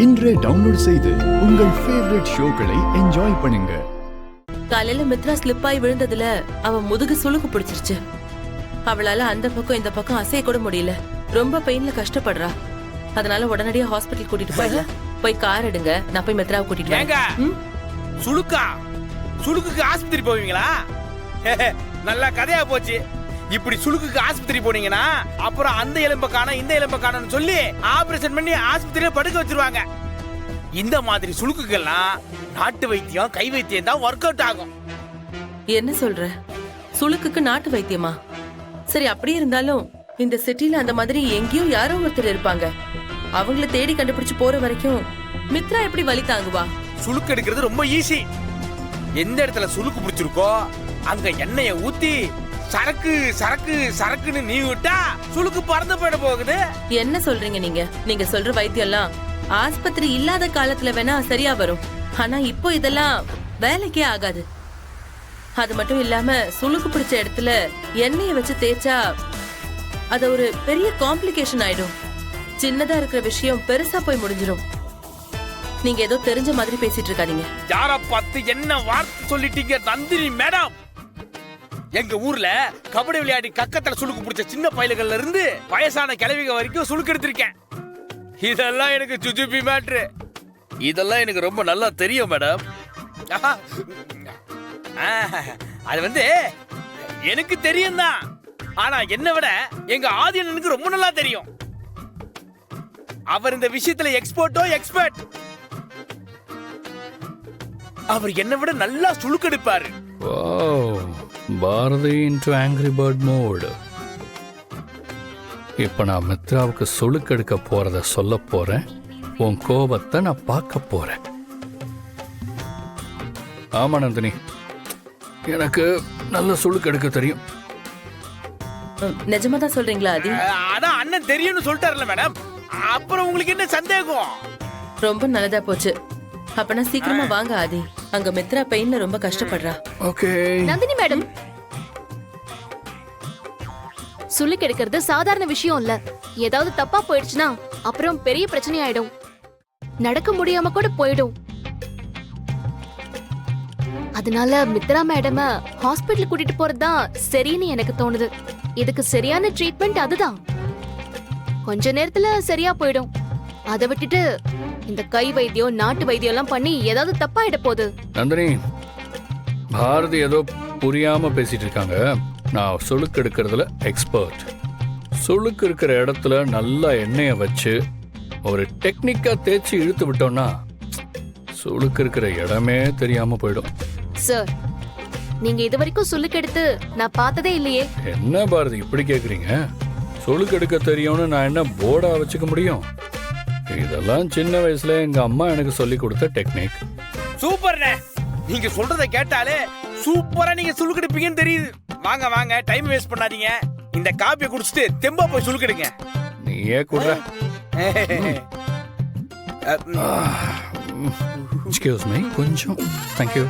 இன்றே டவுன்லோட் செய்து உங்கள் ஃபேவரட் ஷோக்களை என்ஜாய் பண்ணுங்க. காலையில மித்ரா ஸ்லிப் ஆகி விழுந்ததுல அவ முதுகு சுளுக்கு பிடிச்சிருச்சு. அவளால அந்த பக்கம் இந்த பக்கம் அசைய கூட முடியல. ரொம்ப பெயின்ல கஷ்டப்படுறா. அதனால உடனடியா ஹாஸ்பிட்டல் கூட்டிட்டு போய் போய் கார் எடுங்க. நான் போய் மித்ராவை கூட்டிட்டு வரேன். சுளுக்கா? சுளுக்குக்கு ஆஸ்பத்திரி போவீங்களா? நல்லா கதையா போச்சு. இப்படி சுளுக்குக்கு ஆஸ்பத்திரி போனீங்கன்னா அப்புறம் அந்த எலும்ப காணோம் இந்த எலும்ப காணோம்னு சொல்லி ஆபரேஷன் பண்ணி ஆஸ்பத்திரியில படுக்க வச்சிருவாங்க. இந்த மாதிரி சுளுக்குகள்லாம் நாட்டு வைத்தியம் கை வைத்தியம் தான் ஒர்க் அவுட் ஆகும். என்ன சொல்ற? சுளுக்குக்கு நாட்டு வைத்தியமா? சரி, அப்படியே இருந்தாலும் இந்த சிட்டில அந்த மாதிரி எங்கேயோ யாரோ ஒருத்தர் இருப்பாங்க. அவங்கள தேடி கண்டுபிடிச்சு போற வரைக்கும் மித்ரா எப்படி வலி தாங்குவா? சுளுக்கு எடுக்கிறது ரொம்ப ஈஸி. எந்த இடத்துல சுளுக்கு பிடிச்சிருக்கோ அங்க எண்ணெயை ஊத்தி சரக்கு சரக்கு சரக்குன்னு நீ விட்டா சுளுக்கு பறந்து போயிட போகுது. என்ன சொல்றீங்க நீங்க? நீங்க சொல்ற வைத்தியம் எல்லாம் ஆஸ்பத்திரி இல்லாத காலத்துல வேணா சரியா வரும். ஆனா இப்போ இதெல்லாம் வேலைக்கே ஆகாது. அது மட்டும் இல்லாம சுளுக்கு பிடிச்ச இடத்துல எண்ணெயை வச்சு தேய்ச்சா அது ஒரு பெரிய காம்ப்ளிகேஷன் ஆயிடும். சின்னதா இருக்கிற விஷயம் பெருசா போய் முடிஞ்சிடும். நீங்க ஏதோ தெரிஞ்ச மாதிரி பேசிட்டு இருக்காதீங்க. யார பார்த்து என்ன வார்த்தை சொல்லிட்டீங்க நந்தினி மேடம்? எங்க ஊர்ல கபடி விளையாடி கக்கத்துல சுளுக்கு பிடிச்ச சின்ன பயலுகள்ல இருந்து வயசான கிழவிக வரைக்கும் சுளுக்கு எடுத்திருக்கேன். இதெல்லாம் எனக்கு சுஜுபி மேட்ரு. இதெல்லாம் எனக்கு ரொம்ப நல்லா தெரியும் மேடம். அது எனக்கு தெரியும் தான். ஆனா என்ன விட எங்க ஆதியனுக்கு ரொம்ப நல்லா தெரியும். அவர் இந்த விஷயத்துல எக்ஸ்பர்ட். அவர் என்ன விட நல்லா சுளுக்கு எடுப்பாரு. Bharathi into angry bird mode. இப்ப நான் மித்ராவுக்கு சுளுக்கெடுக்க போறத சொல்ல போறேன். உன் கோபத்தை நான் பார்க்க போறேன். ஆமா நந்தினி, எனக்கு நல்ல சுளுக்கெடுக்க தெரியும். நிஜமா தான் சொல்றீங்களா? அது அதான் அண்ணன் தெரியும்னு சொல்லிட்டாருல மேடம். அப்புறம் உங்களுக்கு என்ன சந்தேகம்? ரொம்ப நல்லதா போச்சு. அப்பனா சீக்கிரமா வாங்க ஆதி. அங்க மித்ரா பெயின்ல ரொம்ப கஷ்டப்படுறா. ஓகே நந்தினி மேடம், சுளுக்கு எடுக்கிறது சாதாரண விஷயம் இல்ல. ஏதாவது தப்பா போயிடுச்சுன்னா அப்புறம் பெரிய பிரச்சனை ஆயிடும். நடக்க முடியாம கூட போயிடும். அதனால மித்ரா மேடம் ஹாஸ்பிட்டல் கூட்டிட்டு போறதுதான் சரின்னு எனக்கு தோணுது. இதுக்கு சரியான ட்ரீட்மெண்ட் அதுதான். கொஞ்ச நேரத்துல சரியா போயிடும். அதை விட்டுட்டு இந்த கை வைத்தியம் நாட்டு வைத்தியம் எல்லாம் பண்ணி ஏதாவது தப்பாயிட போகுது. நந்தினி, பாரதி ஏதோ புரியாம பேசிட்டு இருக்காங்க. நான் சுளுக்கு எடுக்கிறதுல எக்ஸ்பர்ட். சுளுக்கு இருக்கிற இடத்துல நல்லா எண்ணெயை வச்சு ஒரு டெக்னிக்கா தேய்ச்சி இழுத்து விட்டோம்னா சுளுக்கு இருக்கிற இடமே தெரியாம போயிடும். சார், நீங்க இது வரைக்கும் சுளுக்கு எடுத்து நான் பார்த்ததே இல்லையே. என்ன பாரதி இப்படி கேக்குறீங்க? சுளுக்கு எடுக்க தெரியும்னு நான் என்ன போர்டா வச்சுக்க முடியும்? இதெல்லாம் சின்ன வயசுல எங்க அம்மா எனக்கு சொல்லி கொடுத்த டெக்னிக். சூப்பர்ண்ணே. நீங்க சொல்றத கேட்டாலே சூப்பரா நீங்க சுளுக்கு எடுப்பீங்கன்னு தெரியுது. வாங்க வாங்க, டைம் வேஸ்ட் பண்ணாதீங்க. இந்த காப்பியை குடிச்சிட்டு தெம்பா போய் சுளுக்கு எடுங்க. நீயே குடுற. எக்ஸ்கியூஸ் மீ, கொஞ்சம். தேங்க்யூ.